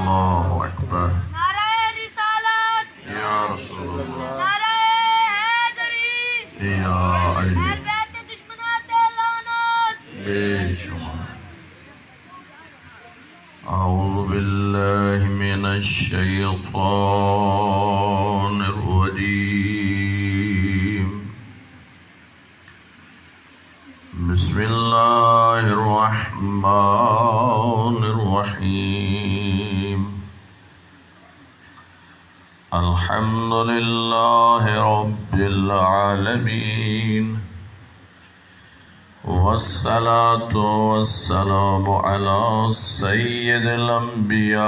اللہ اکبر نعرہ رسالت یا رسول اللہ نعرہ حیدری یا علی اہل بیت دشمنات لعنت بے شمار اعوذ باللہ من الشیطان الرجیم بسم اللہ الرحمن الرحیم الحمد للہ رب العالمین والصلاة والسلام على سید الانبیاء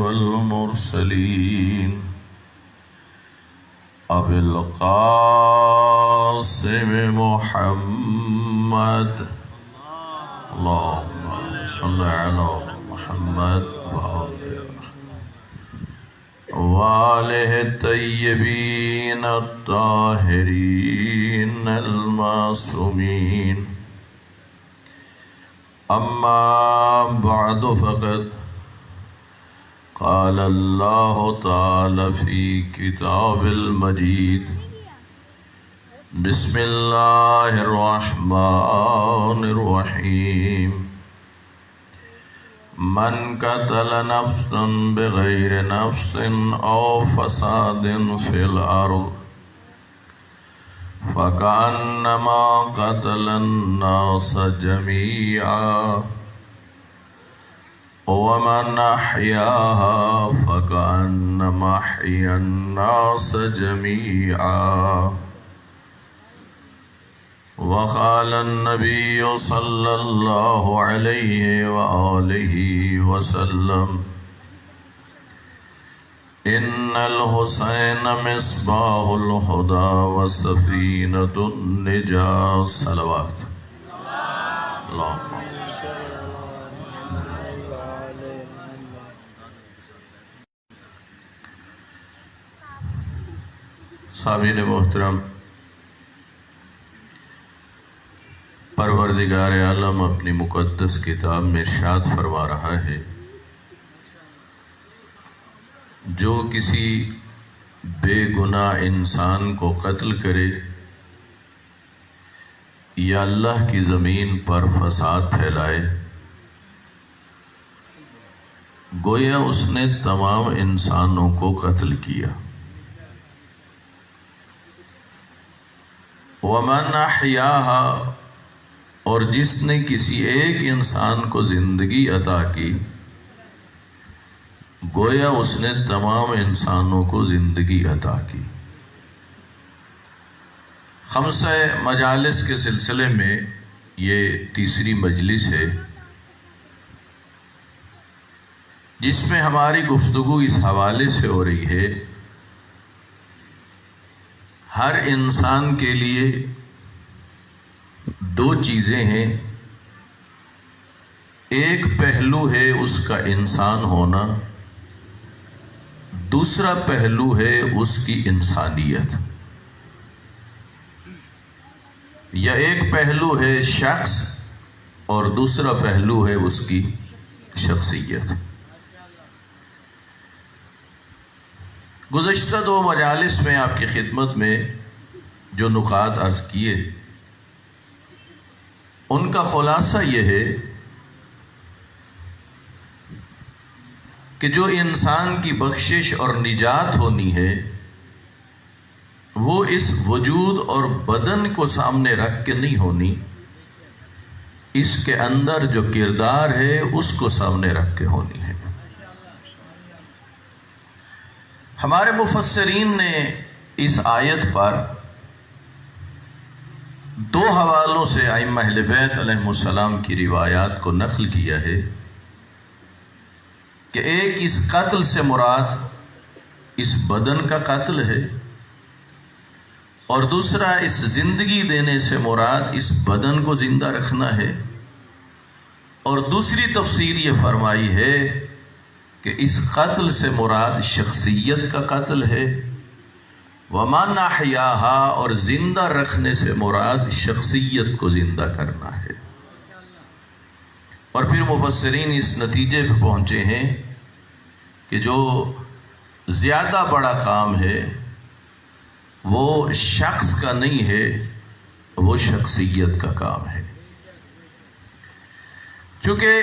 والمرسلین ابی القاسم محمد اللہم صل علی محمد وآلہ الطیبین الطاہرین المعصومین اما بعد فقد قال اللہ تعالی فی کتاب المجید بسم اللہ الرحمن الرحیم من قتل نفسا بغیر نفس او فساد فی الارض فکأنما قتل الناس جميعا ومن احیاها فکأنما احیا الناس جميعا وقال النبي صلى الله عليه وآله وسلم إن الحسين مصباح الهدى وسفينة النجاة صلوات اللهم سامعین محترم، پروردگار عالم اپنی مقدس کتاب میں ارشاد فرما رہا ہے، جو کسی بے گناہ انسان کو قتل کرے یا اللہ کی زمین پر فساد پھیلائے، گویا اس نے تمام انسانوں کو قتل کیا۔ وَمَنْ أَحْيَاهَا، اور جس نے کسی ایک انسان کو زندگی عطا کی، گویا اس نے تمام انسانوں کو زندگی عطا کی۔ خمسہ مجالس کے سلسلے میں یہ تیسری مجلس ہے جس میں ہماری گفتگو اس حوالے سے ہو رہی ہے، ہر انسان کے لیے دو چیزیں ہیں، ایک پہلو ہے اس کا انسان ہونا، دوسرا پہلو ہے اس کی انسانیت، یا ایک پہلو ہے شخص اور دوسرا پہلو ہے اس کی شخصیت۔ گزشتہ دو مجالس میں آپ کی خدمت میں جو نکات عرض کیے، ان کا خلاصہ یہ ہے کہ جو انسان کی بخشش اور نجات ہونی ہے، وہ اس وجود اور بدن کو سامنے رکھ کے نہیں ہونی، اس کے اندر جو کردار ہے اس کو سامنے رکھ کے ہونی ہے۔ ہمارے مفسرین نے اس آیت پر دو حوالوں سے ائمہ اہل بیت علیہ السلام کی روایات کو نقل کیا ہے کہ ایک اس قتل سے مراد اس بدن کا قتل ہے، اور دوسرا اس زندگی دینے سے مراد اس بدن کو زندہ رکھنا ہے، اور دوسری تفسیر یہ فرمائی ہے کہ اس قتل سے مراد شخصیت کا قتل ہے، وَمَنْ أَحْيَاهَا، اور زندہ رکھنے سے مراد شخصیت کو زندہ کرنا ہے۔ اور پھر مفسرین اس نتیجے پہ پہنچے ہیں کہ جو زیادہ بڑا کام ہے وہ شخص کا نہیں ہے، وہ شخصیت کا کام ہے۔ چونکہ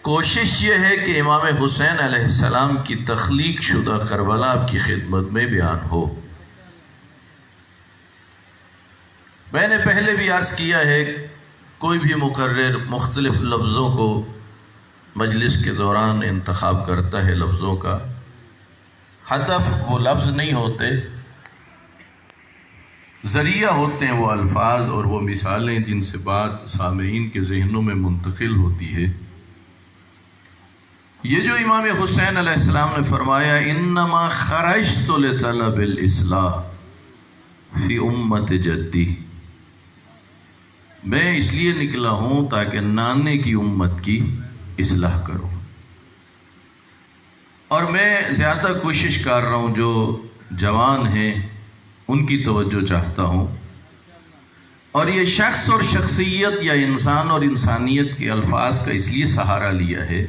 کوشش یہ ہے کہ امام حسین علیہ السلام کی تخلیق شدہ کربلا آپ کی خدمت میں بیان ہو۔ میں نے پہلے بھی عرض کیا ہے، کوئی بھی مقرر مختلف لفظوں کو مجلس کے دوران انتخاب کرتا ہے، لفظوں کا ہدف وہ لفظ نہیں ہوتے، ذریعہ ہوتے ہیں وہ الفاظ اور وہ مثالیں جن سے بات سامعین کے ذہنوں میں منتقل ہوتی ہے۔ یہ جو امام حسین علیہ السلام نے فرمایا انما خرجت لطلب الاصلاح فی امت جدی، میں اس لیے نکلا ہوں تاکہ نانے کی امت کی اصلاح کروں، اور میں زیادہ کوشش کر رہا ہوں جو جوان ہیں ان کی توجہ چاہتا ہوں، اور یہ شخص اور شخصیت یا انسان اور انسانیت کے الفاظ کا اس لیے سہارا لیا ہے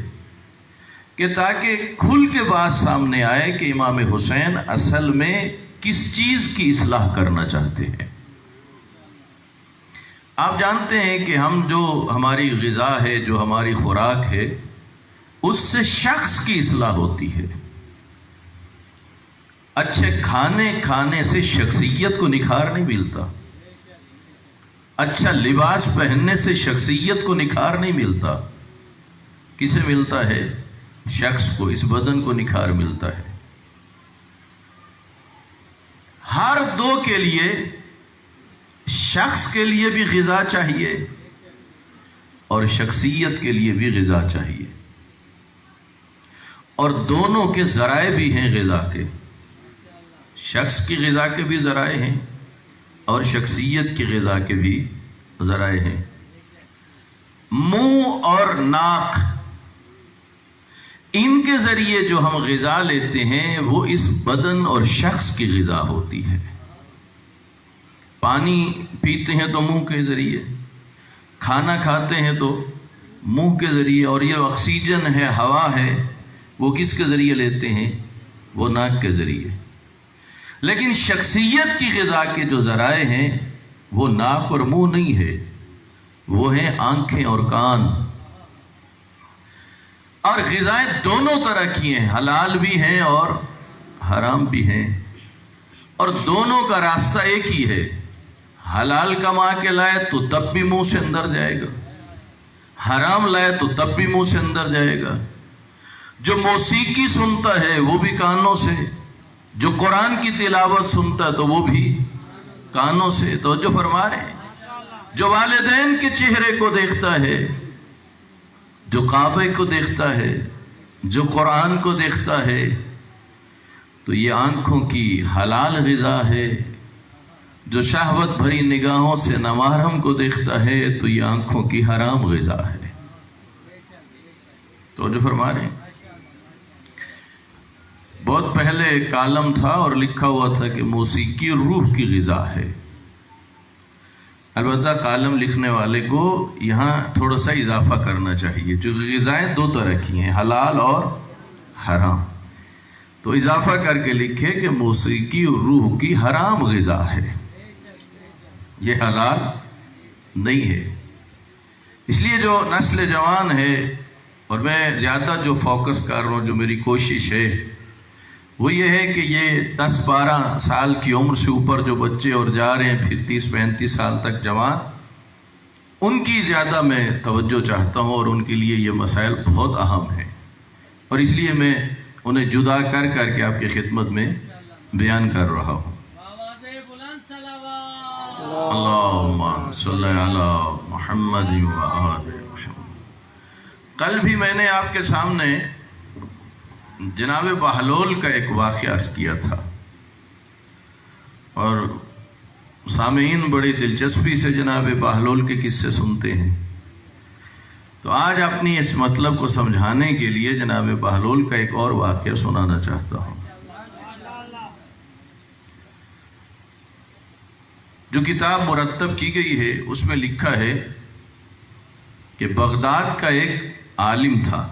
کہ تاکہ کھل کے بات سامنے آئے کہ امام حسین اصل میں کس چیز کی اصلاح کرنا چاہتے ہیں۔ آپ جانتے ہیں کہ ہم جو ہماری غذا ہے، جو ہماری خوراک ہے، اس سے شخص کی اصلاح ہوتی ہے۔ اچھے کھانے کھانے سے شخصیت کو نکھار نہیں ملتا، اچھا لباس پہننے سے شخصیت کو نکھار نہیں ملتا، کسے ملتا ہے؟ شخص کو، اس بدن کو نکھار ملتا ہے۔ ہر دو کے لیے، شخص کے لیے بھی غذا چاہیے اور شخصیت کے لیے بھی غذا چاہیے، اور دونوں کے ذرائع بھی ہیں غذا کے، شخص کی غذا کے بھی ذرائع ہیں اور شخصیت کی غذا کے بھی ذرائع ہیں۔ منہ اور ناک، ان کے ذریعے جو ہم غذا لیتے ہیں وہ اس بدن اور شخص کی غذا ہوتی ہے۔ پانی پیتے ہیں تو منہ کے ذریعے، کھانا کھاتے ہیں تو منہ کے ذریعے، اور یہ آکسیجن ہے، ہوا ہے، وہ کس کے ذریعے لیتے ہیں؟ وہ ناک کے ذریعے۔ لیکن شخصیت کی غذا کے جو ذرائع ہیں وہ ناک اور منہ نہیں ہے، وہ ہیں آنکھیں اور کان۔ اور غذائیں دونوں طرح کی ہیں، حلال بھی ہیں اور حرام بھی ہیں، اور دونوں کا راستہ ایک ہی ہے۔ حلال کما کے لائے تو تب بھی منہ سے اندر جائے گا، حرام لائے تو تب بھی منہ سے اندر جائے گا۔ جو موسیقی سنتا ہے وہ بھی کانوں سے، جو قرآن کی تلاوت سنتا ہے تو وہ بھی کانوں سے۔ توجہ فرما رہے ہیں، جو والدین کے چہرے کو دیکھتا ہے، جو کعبے کو دیکھتا ہے، جو قرآن کو دیکھتا ہے، تو یہ آنکھوں کی حلال غذا ہے۔ جو شہوت بھری نگاہوں سے نامحرم کو دیکھتا ہے تو یہ آنکھوں کی حرام غذا ہے۔ توجہ فرما رہے ہیں۔ بہت پہلے کالم تھا اور لکھا ہوا تھا کہ موسیقی روح کی غذا ہے۔ البتہ کالم لکھنے والے کو یہاں تھوڑا سا اضافہ کرنا چاہیے، جو غذائیں دو طرح کی ہیں، حلال اور حرام، تو اضافہ کر کے لکھے کہ موسیقی روح کی حرام غذا ہے، یہ حلال نہیں ہے۔ اس لیے جو نسل جوان ہے، اور میں زیادہ جو فوکس کر رہا ہوں، جو میری کوشش ہے وہ یہ ہے کہ یہ 10-12 سال کی عمر سے اوپر جو بچے اور جا رہے ہیں پھر 30-35 سال تک جوان، ان کی زیادہ میں توجہ چاہتا ہوں، اور ان کے لیے یہ مسائل بہت اہم ہیں، اور اس لیے میں انہیں جدا کر کر کے آپ کی خدمت میں بیان کر رہا ہوں۔ اللہم صلی علی محمد و آل محمد۔ کل بھی میں نے آپ کے سامنے جناب بہلول کا ایک واقعہ عرض کیا تھا، اور سامعین بڑی دلچسپی سے جناب بہلول کے قصے سنتے ہیں، تو آج اپنی اس مطلب کو سمجھانے کے لیے جناب بہلول کا ایک اور واقعہ سنانا چاہتا ہوں۔ جو کتاب مرتب کی گئی ہے اس میں لکھا ہے کہ بغداد کا ایک عالم تھا،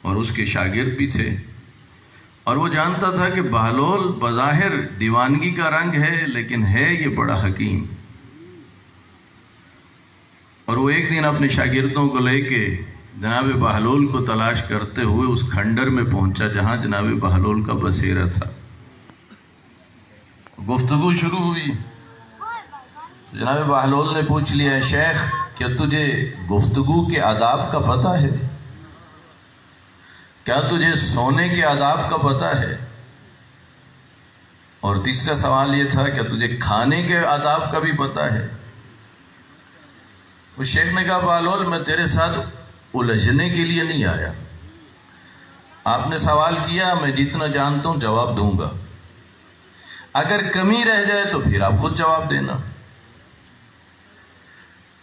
اور اس کے شاگرد بھی تھے، اور وہ جانتا تھا کہ بہلول بظاہر دیوانگی کا رنگ ہے لیکن ہے یہ بڑا حکیم. اور وہ ایک دن اپنے شاگردوں کو لے کے جناب بہلول کو تلاش کرتے ہوئے اس کھنڈر میں پہنچا جہاں جناب بہلول کا بسیرا تھا. گفتگو شروع ہوئی. جناب بہلول نے پوچھ لیا، شیخ کیا تجھے گفتگو کے آداب کا پتہ ہے؟ کیا تجھے سونے کے آداب کا پتہ ہے؟ اور تیسرا سوال یہ تھا کہ تجھے کھانے کے آداب کا بھی پتہ ہے؟ وہ شیخ نے کہا بہلول میں تیرے ساتھ الجھنے کے لیے نہیں آیا، آپ نے سوال کیا، میں جتنا جانتا ہوں جواب دوں گا، اگر کمی رہ جائے تو پھر آپ خود جواب دینا.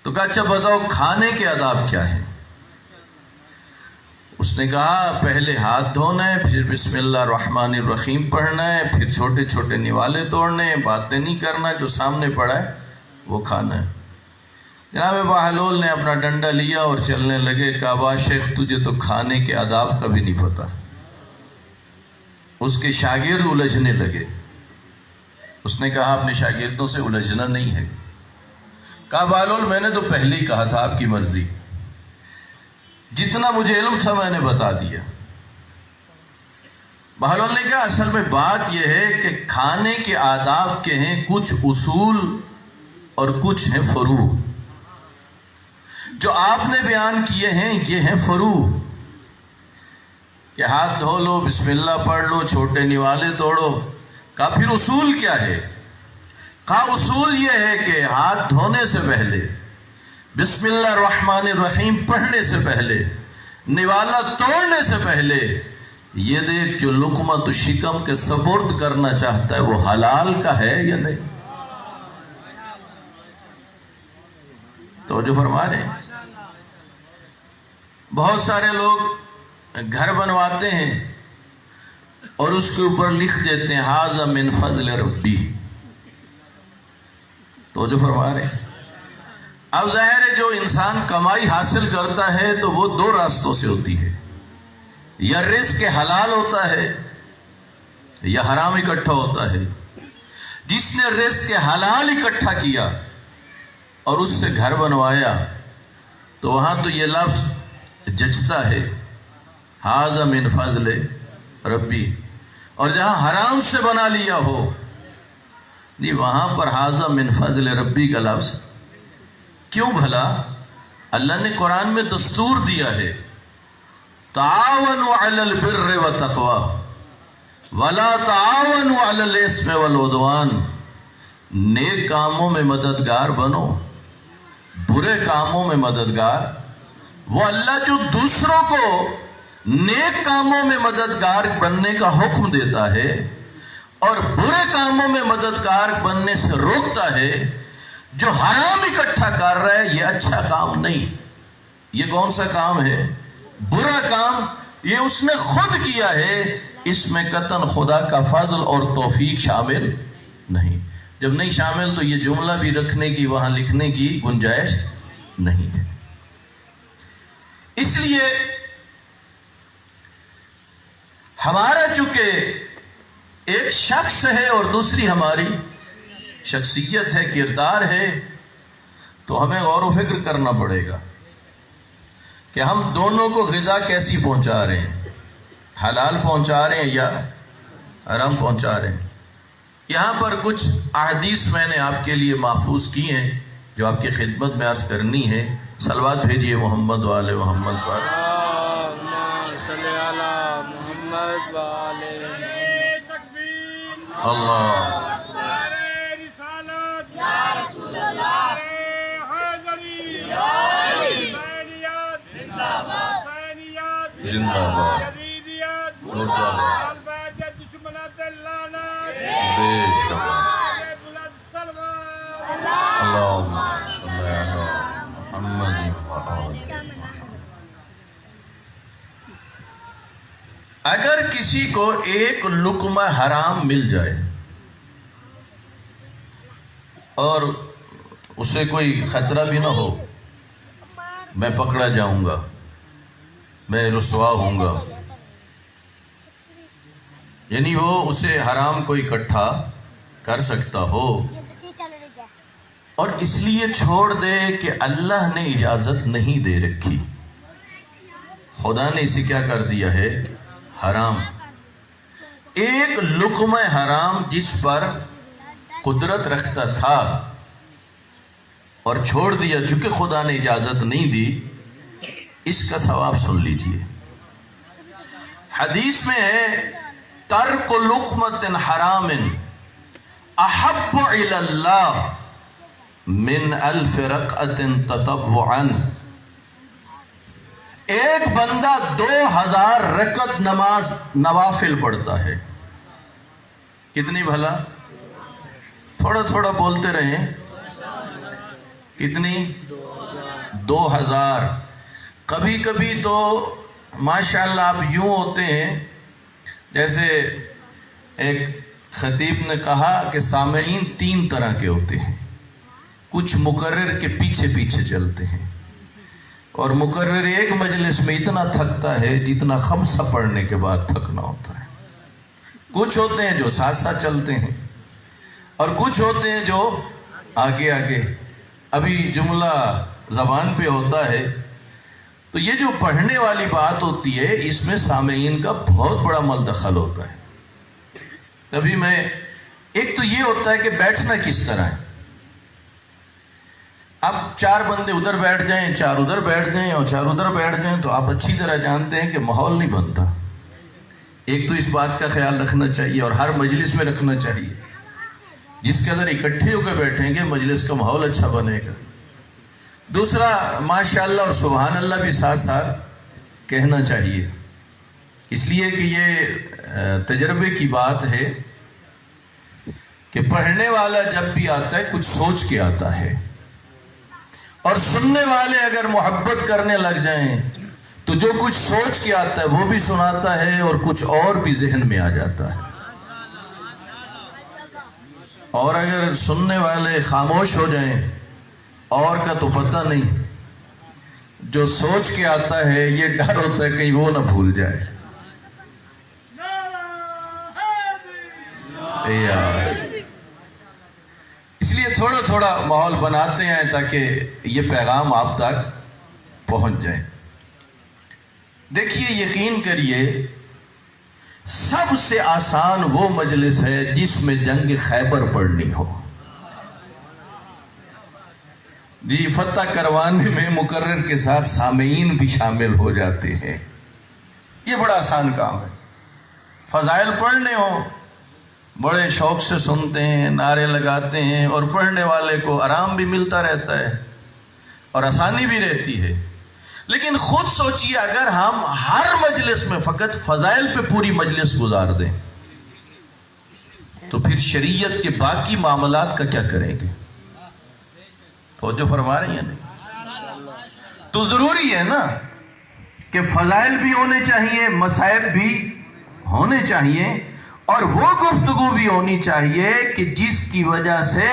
تو کہا اچھا بتاؤ کھانے کے آداب کیا ہیں؟ اس نے کہا پہلے ہاتھ دھونا ہے، پھر بسم اللہ الرحمن الرحیم پڑھنا ہے، پھر چھوٹے چھوٹے نوالے توڑنے ہیں، باتیں نہیں کرنا، جو سامنے پڑا ہے وہ کھانا ہے. جناب بہلول نے اپنا ڈنڈا لیا اور چلنے لگے. کہا واہ شیخ تجھے تو کھانے کے آداب کا بھی نہیں پتا. اس کے شاگرد الجھنے لگے. اس نے کہا اپنے شاگردوں سے الجھنا نہیں ہے. کہا بہلول میں نے تو پہلے ہی کہا تھا آپ کی مرضی، جتنا مجھے علم تھا میں نے بتا دیا. بہلول نے کہا اصل میں بات یہ ہے کہ کھانے کے آداب کے ہیں کچھ اصول اور کچھ ہیں فروع. جو آپ نے بیان کیے ہیں یہ ہیں فروع، کہ ہاتھ دھو لو، بسم اللہ پڑھ لو، چھوٹے نوالے توڑو. کہا پھر اصول کیا ہے؟ کہا اصول یہ ہے کہ ہاتھ دھونے سے پہلے، بسم اللہ الرحمن الرحیم پڑھنے سے پہلے، نوالا توڑنے سے پہلے یہ دیکھ جو لقمہ تو شکم کے سپرد کرنا چاہتا ہے وہ حلال کا ہے یا نہیں. توجہ فرما رہے ہیں. بہت سارے لوگ گھر بنواتے ہیں اور اس کے اوپر لکھ دیتے ہیں ھذا من فضل ربی. توجہ فرما رہے ہیں. اب ظاہر ہے جو انسان کمائی حاصل کرتا ہے تو وہ دو راستوں سے ہوتی ہے، یا رزق حلال ہوتا ہے یا حرام اکٹھا ہوتا ہے. جس نے رزق حلال اکٹھا کیا اور اس سے گھر بنوایا تو وہاں تو یہ لفظ جچتا ہے ھذا من فضل ربی، اور جہاں حرام سے بنا لیا ہو جی وہاں پر ھذا من فضل ربی کا لفظ کیوں بھلا؟ اللہ نے قرآن میں دستور دیا ہے تعاونوا علی البر والتقوی ولا تعاونوا علی الاثم والعدوان. نیک کاموں میں مددگار بنو، برے کاموں میں مددگار. وہ اللہ جو دوسروں کو نیک کاموں میں مددگار بننے کا حکم دیتا ہے اور برے کاموں میں مددگار بننے سے روکتا ہے، جو حرام اکٹھا کر رہا ہے یہ اچھا کام نہیں. یہ کون سا کام ہے؟ برا کام. یہ اس نے خود کیا ہے، اس میں قطعاً خدا کا فضل اور توفیق شامل نہیں. جب نہیں شامل تو یہ جملہ بھی رکھنے کی وہاں لکھنے کی گنجائش نہیں ہے. اس لیے ہمارا چونکہ ایک شخص ہے اور دوسری ہماری شخصیت ہے، کردار ہے، تو ہمیں غور و فکر کرنا پڑے گا کہ ہم دونوں کو غذا کیسی پہنچا رہے ہیں، حلال پہنچا رہے ہیں یا حرام پہنچا رہے ہیں. یہاں پر کچھ احادیث میں نے آپ کے لیے محفوظ کی ہیں جو آپ کی خدمت میں عرض کرنی ہے. صلوات بھیجئے محمد والے محمد پر. اللہ زندہ باد بے شک. اللہم صلی علی محمد وآلہ. اگر کسی کو ایک لقمہ حرام مل جائے اور اسے کوئی خطرہ بھی نہ ہو میں پکڑا جاؤں گا، میں رسوا ہوں گا، یعنی وہ اسے حرام کو اکٹھا کر سکتا ہو اور اس لیے چھوڑ دے کہ اللہ نے اجازت نہیں دے رکھی، خدا نے اسے کیا کر دیا ہے؟ حرام۔ ایک لقمہ حرام جس پر قدرت رکھتا تھا اور چھوڑ دیا چونکہ خدا نے اجازت نہیں دی، اس کا ثواب سن لیجئے۔ حدیث میں ہے ترک لقمۃ حرام احب الی اللہ من 1000 رکعۃ تطوعا۔ ایک بندہ 2000 رکعت نماز نوافل پڑھتا ہے، کتنی بھلا؟ تھوڑا تھوڑا بولتے رہیں، کتنی؟ 2000۔ کبھی کبھی تو ماشاءاللہ آپ یوں ہوتے ہیں جیسے ایک خطیب نے کہا کہ سامعین 3 طرح کے ہوتے ہیں، کچھ مقرر کے پیچھے پیچھے چلتے ہیں، اور مقرر ایک مجلس میں اتنا تھکتا ہے جتنا خمسہ پڑھنے کے بعد تھکنا ہوتا ہے۔ کچھ ہوتے ہیں جو ساتھ ساتھ چلتے ہیں، اور کچھ ہوتے ہیں جو آگے آگے۔ ابھی جملہ زبان پہ ہوتا ہے، تو یہ جو پڑھنے والی بات ہوتی ہے اس میں سامعین کا بہت بڑا ملدخل ہوتا ہے۔ تبھی میں ایک تو یہ ہوتا ہے کہ بیٹھنا کس طرح ہے۔ اب 4 بندے ادھر بیٹھ جائیں، 4 ادھر بیٹھ جائیں اور 4 ادھر بیٹھ جائیں تو آپ اچھی طرح جانتے ہیں کہ ماحول نہیں بنتا۔ ایک تو اس بات کا خیال رکھنا چاہیے اور ہر مجلس میں رکھنا چاہیے، جس کے اندر اکٹھے ہو کے بیٹھیں گے مجلس کا ماحول اچھا بنے گا۔ دوسرا ماشاءاللہ اور سبحان اللہ بھی ساتھ ساتھ کہنا چاہیے، اس لیے کہ یہ تجربے کی بات ہے کہ پڑھنے والا جب بھی آتا ہے کچھ سوچ کے آتا ہے، اور سننے والے اگر محبت کرنے لگ جائیں تو جو کچھ سوچ کے آتا ہے وہ بھی سناتا ہے اور کچھ اور بھی ذہن میں آ جاتا ہے۔ اور اگر سننے والے خاموش ہو جائیں اور کا تو پتہ نہیں، جو سوچ کے آتا ہے یہ ڈر ہوتا ہے کہیں وہ نہ بھول جائے۔ اس لیے تھوڑا تھوڑا ماحول بناتے ہیں تاکہ یہ پیغام آپ تک پہنچ جائے۔ دیکھیے، یقین کریے سب سے آسان وہ مجلس ہے جس میں جنگ خیبر پڑھنی ہو۔ جی، فتح کروانے میں مقرر کے ساتھ سامعین بھی شامل ہو جاتے ہیں، یہ بڑا آسان کام ہے۔ فضائل پڑھنے ہوں، بڑے شوق سے سنتے ہیں، نعرے لگاتے ہیں، اور پڑھنے والے کو آرام بھی ملتا رہتا ہے اور آسانی بھی رہتی ہے۔ لیکن خود سوچئے اگر ہم ہر مجلس میں فقط فضائل پہ پوری مجلس گزار دیں تو پھر شریعت کے باقی معاملات کا کیا کریں گے؟ توجہ فرما رہی ہیں نہیں؟ تو ضروری ہے نا کہ فضائل بھی ہونے چاہیے، مصائب بھی ہونے چاہیے، اور وہ گفتگو بھی ہونی چاہیے کہ جس کی وجہ سے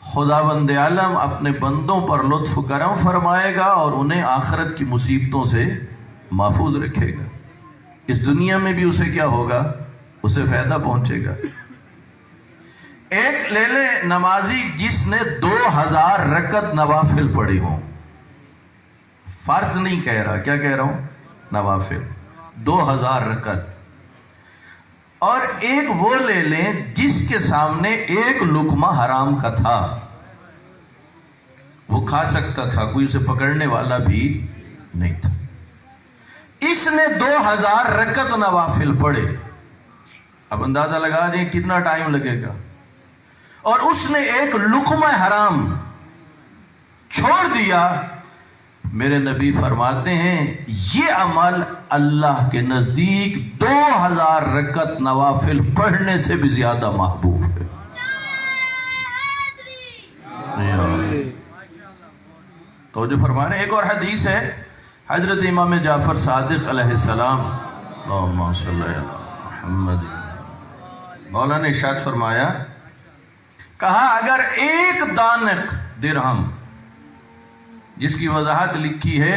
خداوند عالم اپنے بندوں پر لطف و کرم فرمائے گا اور انہیں آخرت کی مصیبتوں سے محفوظ رکھے گا۔ اس دنیا میں بھی اسے کیا ہوگا؟ اسے فائدہ پہنچے گا۔ ایک لے لے نمازی جس نے 2000 رکعت نوافل پڑھی ہوں، فرض نہیں کہہ رہا، کیا کہہ رہا ہوں؟ نوافل 2000 رکعت۔ اور ایک وہ لے لیں جس کے سامنے ایک لقمہ حرام کا تھا، وہ کھا سکتا تھا، کوئی اسے پکڑنے والا بھی نہیں تھا۔ اس نے 2000 رکعت نوافل پڑھے، اب اندازہ لگا دیں کتنا ٹائم لگے گا، اور اس نے ایک لقمہ حرام چھوڑ دیا۔ میرے نبی فرماتے ہیں یہ عمل اللہ کے نزدیک 2000 رکعت نوافل پڑھنے سے بھی زیادہ محبوب ہے۔ تو جو فرما رہے ہیں، ایک اور حدیث ہے حضرت امام جعفر صادق علیہ السلام، اللہم صلی علی محمد، مولا نے ارشاد فرمایا، کہا اگر ایک دانق درہم، جس کی وضاحت لکھی ہے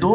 2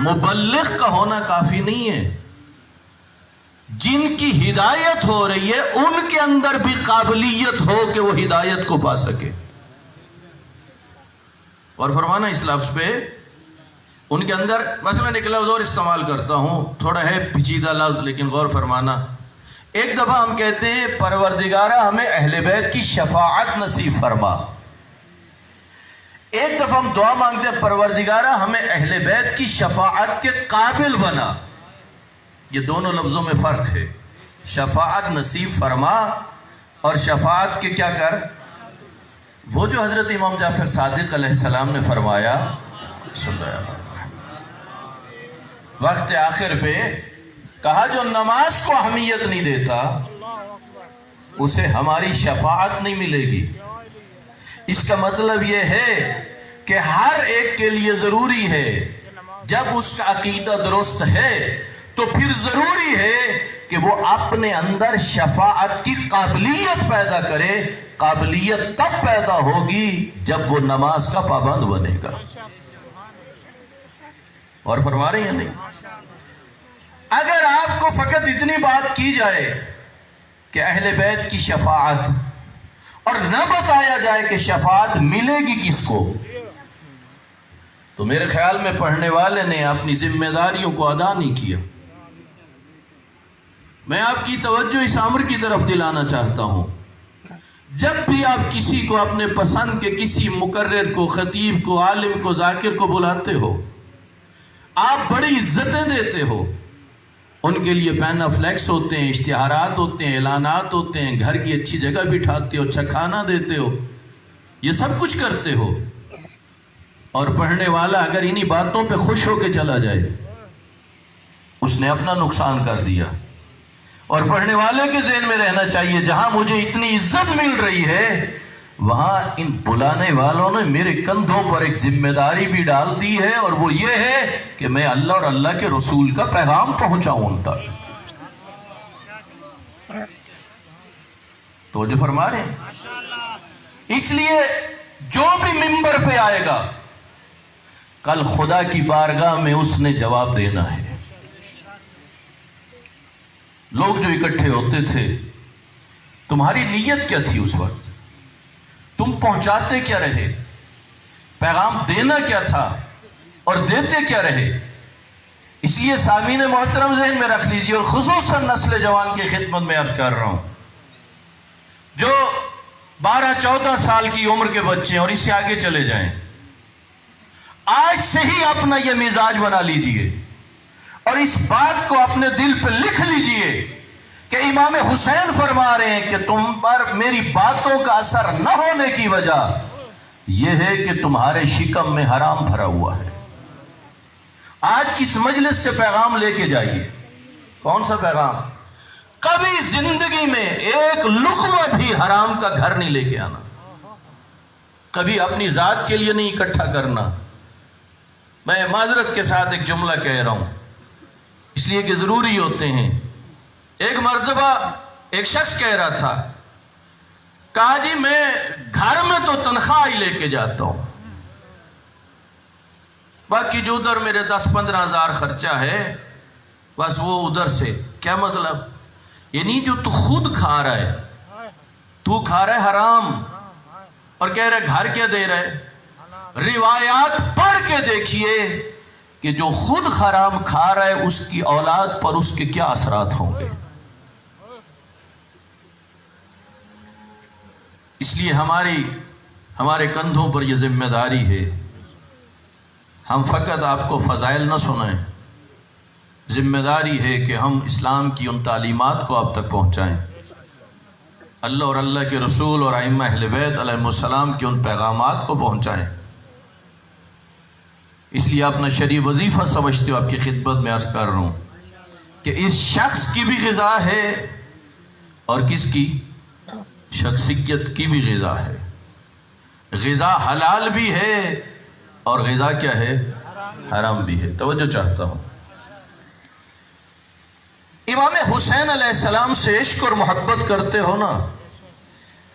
مبلغ کا ہونا کافی نہیں ہے. جن کی ہدایت ہو رہی ہے ان کے اندر بھی قابلیت ہو کہ وہ ہدایت کو پا سکے. اور فرمانا اس لفظ پہ ان کے اندر مثلا ایک لفظ اور استعمال کرتا ہوں، تھوڑا ہے پیچیدہ لفظ لیکن غور فرمانا. ایک دفعہ ہم کہتے ہیں پروردگارہ ہمیں اہل بیت کی شفاعت نصیب فرما. ایک دفعہ ہم دعا مانگتے ہیں پروردگارہ ہمیں اہل بیت کی شفاعت کے قابل بنا. یہ دونوں لفظوں میں فرق ہے. شفاعت نصیب فرما اور شفاعت کے کیا کر. وہ جو حضرت امام جعفر صادق علیہ السلام نے فرمایا صلی اللہ علیہ وسلم وقت آخر پہ کہا جو نماز کو اہمیت نہیں دیتا اسے ہماری شفاعت نہیں ملے گی. اس کا مطلب یہ ہے کہ ہر ایک کے لیے ضروری ہے جب اس کا عقیدہ درست ہے تو پھر ضروری ہے کہ وہ اپنے اندر شفاعت کی قابلیت پیدا کرے. قابلیت تب پیدا ہوگی جب وہ نماز کا پابند بنے گا. اور فرما رہے ہیں نہیں؟ اگر آپ کو فقط اتنی بات کی جائے کہ اہل بیت کی شفاعت اور نہ بتایا جائے کہ شفاعت ملے گی کس کو، تو میرے خیال میں پڑھنے والے نے اپنی ذمہ داریوں کو ادا نہیں کیا. میں آپ کی توجہ اس امر کی طرف دلانا چاہتا ہوں، جب بھی آپ کسی کو اپنے پسند کے کسی مقرر کو، خطیب کو، عالم کو، ذاکر کو بلاتے ہو، آپ بڑی عزتیں دیتے ہو. ان کے لیے پین فلیکس ہوتے ہیں، اشتہارات ہوتے ہیں، اعلانات ہوتے ہیں، گھر کی اچھی جگہ بٹھاتے ہو، اچھا کھانا دیتے ہو، یہ سب کچھ کرتے ہو. اور پڑھنے والا اگر انہی باتوں پہ خوش ہو کے چلا جائے اس نے اپنا نقصان کر دیا. اور پڑھنے والے کے ذہن میں رہنا چاہیے جہاں مجھے اتنی عزت مل رہی ہے وہاں ان بلانے والوں نے میرے کندھوں پر ایک ذمہ داری بھی ڈال دی ہے، اور وہ یہ ہے کہ میں اللہ اور اللہ کے رسول کا پیغام پہنچاؤں ان تک. تو جو فرما رہے ہیں، اس لیے جو بھی منبر پہ آئے گا کل خدا کی بارگاہ میں اس نے جواب دینا ہے. لوگ جو اکٹھے ہوتے تھے تمہاری نیت کیا تھی اس وقت؟ تم پہنچاتے کیا رہے؟ پیغام دینا کیا تھا اور دیتے کیا رہے؟ اس لیے سامعین محترم ذہن میں رکھ لیجیے، اور خصوصاً نسل جوان کی خدمت میں عرض کر رہا ہوں، جو 12-14 سال کی عمر کے بچے ہیں اور اس سے آگے چلے جائیں، آج سے ہی اپنا یہ مزاج بنا لیجیے اور اس بات کو اپنے دل پہ لکھ لیجئے کہ امام حسین فرما رہے ہیں کہ تم پر میری باتوں کا اثر نہ ہونے کی وجہ یہ ہے کہ تمہارے شکم میں حرام بھرا ہوا ہے. آج کس مجلس سے پیغام لے کے جائیے. کون سا پیغام؟ کبھی زندگی میں ایک لقمہ بھی حرام کا گھر نہیں لے کے آنا، کبھی اپنی ذات کے لیے نہیں اکٹھا کرنا. میں معذرت کے ساتھ ایک جملہ کہہ رہا ہوں اس لیے کہ ضروری ہوتے ہیں. ایک مرتبہ ایک شخص کہہ رہا تھا، کہا جی میں گھر میں تو تنخواہ ہی لے کے جاتا ہوں، باقی جو ادھر میرے 10-15 ہزار خرچہ ہے بس وہ ادھر سے. کیا مطلب؟ یعنی جو تو خود کھا رہا ہے، تو کھا رہا ہے حرام اور کہہ رہا ہے گھر کیا دے رہا ہے. روایات پڑھ کے دیکھیے کہ جو خود حرام کھا رہا ہے اس کی اولاد پر اس کے کیا اثرات ہوں گے. اس لیے ہمارے کندھوں پر یہ ذمہ داری ہے. ہم فقط آپ کو فضائل نہ سنائیں، ذمہ داری ہے کہ ہم اسلام کی ان تعلیمات کو آپ تک پہنچائیں، اللہ اور اللہ کے رسول اور ائمہ اہل بیت علیہم السلام کے ان پیغامات کو پہنچائیں. اس لیے اپنا شرعی وظیفہ سمجھتے ہو، آپ کی خدمت میں عرض کر رہا ہوں کہ اس شخص کی بھی غذا ہے اور کس کی؟ شخصیت کی بھی غذا ہے. غذا حلال بھی ہے اور غذا کیا ہے؟ حرام بھی ہے. توجہ چاہتا ہوں. امام حسین علیہ السلام سے عشق اور محبت کرتے ہو نا،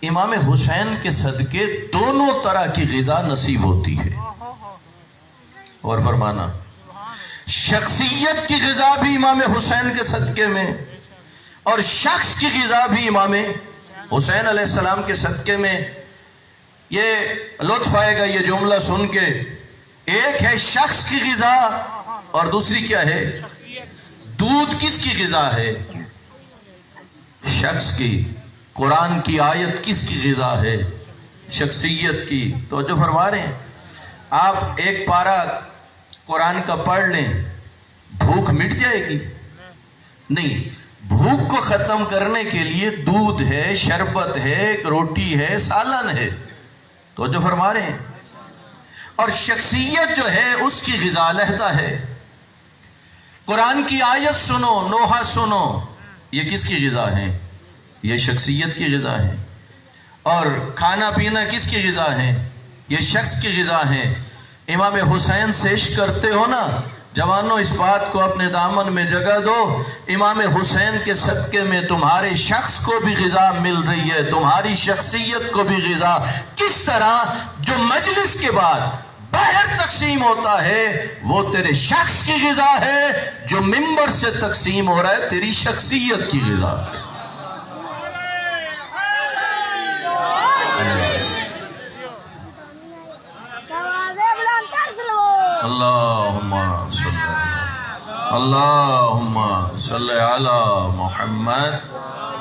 امام حسین کے صدقے دونوں طرح کی غذا نصیب ہوتی ہے. اور فرمانا شخصیت کی غذا بھی امام حسین کے صدقے میں، اور شخص کی غذا بھی امام حسین علیہ السلام کے صدقے میں۔ یہ لطف آئے گا یہ جملہ سن کے، ایک ہے شخص کی غذا اور دوسری کیا ہے؟ دودھ کس کی غذا ہے؟ شخص کی۔ قرآن کی آیت کس کی غذا ہے؟ شخصیت کی۔ توجہ فرما رہے ہیں؟ آپ ایک پارہ قرآن کا پڑھ لیں، بھوک مٹ جائے گی؟ نہیں، بھوک کو ختم کرنے کے لیے دودھ ہے، شربت ہے، روٹی ہے، سالن ہے۔ توجہ فرما رہے ہیں؟ اور شخصیت جو ہے اس کی غذا علیحدہ ہے۔ قرآن کی آیت سنو، نوحہ سنو، یہ کس کی غذا ہے؟ یہ شخصیت کی غذا ہے۔ اور کھانا پینا کس کی غذا ہے؟ یہ شخص کی غذا ہے۔ امام حسین سے عشق کرتے ہو نا جوانوں، اس بات کو اپنے دامن میں جگہ دو، امام حسین کے صدقے میں تمہارے شخص کو بھی غذا مل رہی ہے، تمہاری شخصیت کو بھی غذا۔ کس طرح جو مجلس کے بعد باہر تقسیم ہوتا ہے وہ تیرے شخص کی غذا ہے، جو ممبر سے تقسیم ہو رہا ہے تیری شخصیت کی غذا ہے۔ اللہم صلی علی محمد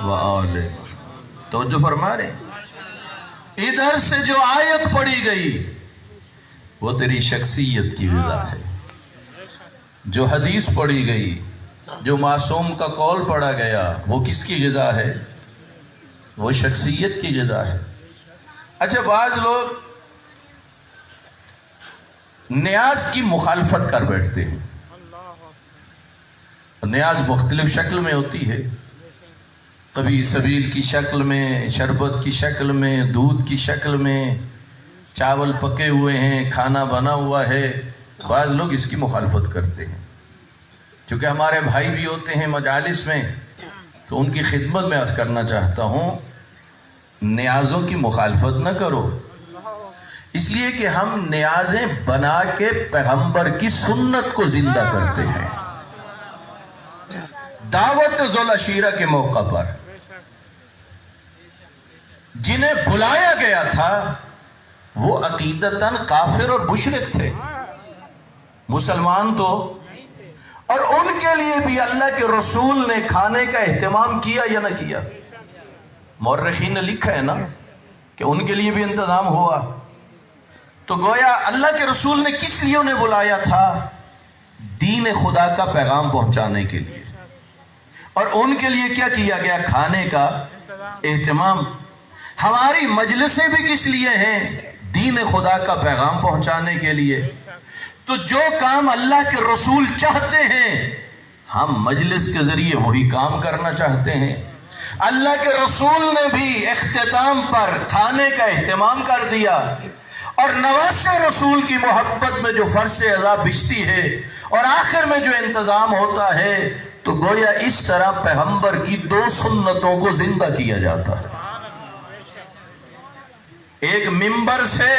وآل محمد۔ توجہ فرما رہے ہیں؟ ادھر سے جو آیت پڑھی گئی وہ تیری شخصیت کی غذا ہے، جو حدیث پڑھی گئی، جو معصوم کا قول پڑھا گیا، وہ کس کی غذا ہے؟ وہ شخصیت کی غذا ہے۔ اچھا، بعض لوگ نیاز کی مخالفت کر بیٹھتے ہیں۔ نیاز مختلف شکل میں ہوتی ہے، کبھی سبیل کی شکل میں، شربت کی شکل میں، دودھ کی شکل میں، چاول پکے ہوئے ہیں، کھانا بنا ہوا ہے۔ بعض لوگ اس کی مخالفت کرتے ہیں۔ کیونکہ ہمارے بھائی بھی ہوتے ہیں مجالس میں، تو ان کی خدمت میں عرض کرنا چاہتا ہوں، نیازوں کی مخالفت نہ کرو، اس لیے کہ ہم نیازیں بنا کے پیغمبر کی سنت کو زندہ کرتے ہیں۔ دعوت ذوالعشیرہ کے موقع پر جنہیں بلایا گیا تھا وہ عقیدتاً کافر اور مشرک تھے، مسلمان تو، اور ان کے لیے بھی اللہ کے رسول نے کھانے کا اہتمام کیا یا نہ کیا؟ مورخین نے لکھا ہے نا کہ ان کے لیے بھی انتظام ہوا۔ تو گویا اللہ کے رسول نے کس لیے انہیں بلایا تھا؟ دین خدا کا پیغام پہنچانے کے لیے۔ اور ان کے لیے کیا کیا گیا؟ کھانے کا اہتمام۔ ہماری مجلسیں بھی کس لیے ہیں؟ دین خدا کا پیغام پہنچانے کے لیے۔ تو جو کام اللہ کے رسول چاہتے ہیں ہم مجلس کے ذریعے وہی کام کرنا چاہتے ہیں۔ اللہ کے رسول نے بھی اختتام پر کھانے کا اہتمام کر دیا، اور نواز رسول کی محبت میں جو فرش عزا بچتی ہے اور آخر میں جو انتظام ہوتا ہے، تو گویا اس طرح پیغمبر کی دو سنتوں کو زندہ کیا جاتا ہے۔ ایک منبر سے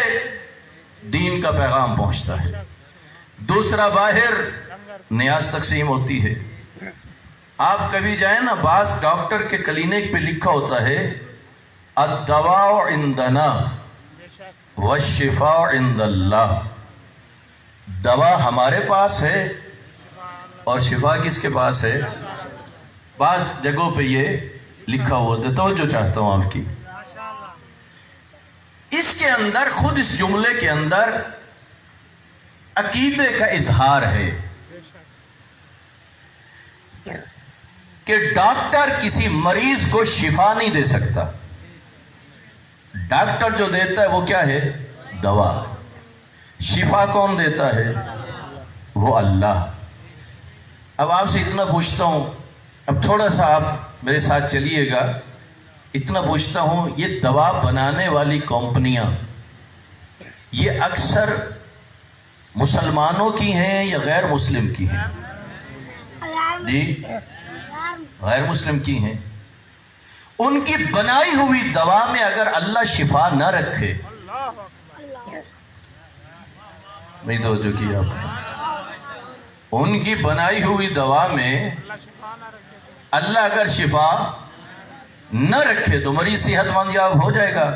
دین کا پیغام پہنچتا ہے، دوسرا باہر نیاز تقسیم ہوتی ہے۔ آپ کبھی جائیں نا، بعض ڈاکٹر کے کلینک پہ لکھا ہوتا ہے الدواء عندنا والشفاء عند اللہ، دوا ہمارے پاس ہے اور شفا کس کے پاس ہے؟ بعض جگہوں پہ یہ لکھا ہوا ہے۔ توجہ چاہتا ہوں آپ کی، اس کے اندر، خود اس جملے کے اندر عقیدے کا اظہار ہے کہ ڈاکٹر کسی مریض کو شفا نہیں دے سکتا۔ ڈاکٹر جو دیتا ہے وہ کیا ہے؟ دوا۔ شفا کون دیتا ہے؟ وہ اللہ۔ اب آپ سے اتنا پوچھتا ہوں، اب تھوڑا سا آپ میرے ساتھ چلیے گا، اتنا پوچھتا ہوں، یہ دوا بنانے والی کمپنیاں یہ اکثر مسلمانوں کی ہیں یا غیر مسلم کی ہیں؟ جی، غیر مسلم کی ہیں۔ ان کی بنائی ہوئی دوا میں اگر اللہ شفا نہ رکھے، نہیں توجہ کی آپ، ان کی بنائی ہوئی دوا میں اللہ اگر شفا نہ رکھے تو مریض صحت مند یاب ہو جائے گا؟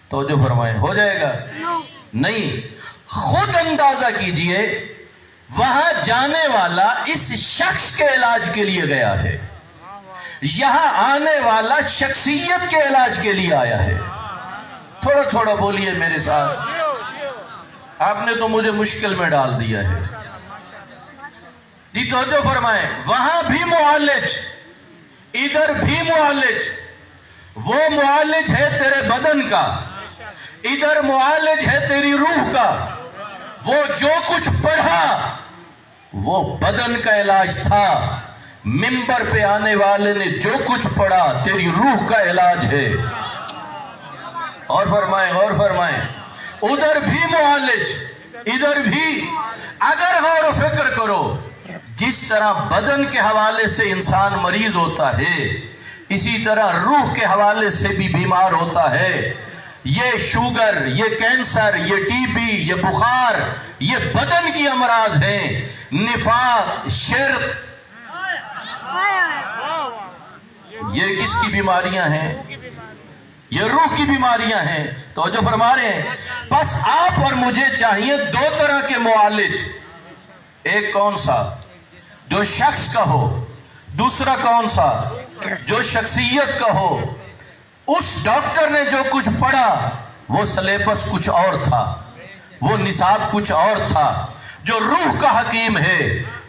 توجہ فرمائیں، ہو جائے گا؟ نہیں۔ خود اندازہ کیجئے، وہاں جانے والا اس شخص کے علاج کے لیے گیا ہے، یہاں آنے والا شخصیت کے علاج کے لیے آیا ہے۔ تھوڑا تھوڑا بولیے میرے ساتھ، آپ نے تو مجھے مشکل میں ڈال دیا ہے۔ جی توجہ فرمائیں، وہاں بھی معالج، ادھر بھی معالج۔ وہ معالج ہے تیرے بدن کا، ادھر معالج ہے تیری روح کا۔ وہ جو کچھ پڑھا وہ بدن کا علاج تھا، منبر پہ آنے والے نے جو کچھ پڑھا تیری روح کا علاج ہے۔ اور فرمائیں، اور فرمائیں، ادھر بھی معالج، ادھر بھی۔ اگر غور و فکر کرو، جس طرح بدن کے حوالے سے انسان مریض ہوتا ہے، اسی طرح روح کے حوالے سے بھی بیمار ہوتا ہے۔ یہ شوگر، یہ کینسر، یہ ٹی بی، یہ بخار، یہ بدن کی امراض ہیں۔ نفاق، شرک، یہ کس کی بیماریاں ہیں؟ یہ روح کی بیماریاں ہیں۔ تو جو فرما رہے ہیں، بس آپ اور مجھے چاہیے دو طرح کے معالج۔ ایک کون سا؟ جو شخص کا ہو۔ دوسرا کون سا؟ جو شخصیت کا ہو۔ اس ڈاکٹر نے جو کچھ پڑھا وہ سلیبس کچھ اور تھا، وہ نصاب کچھ اور تھا۔ جو روح کا حکیم ہے،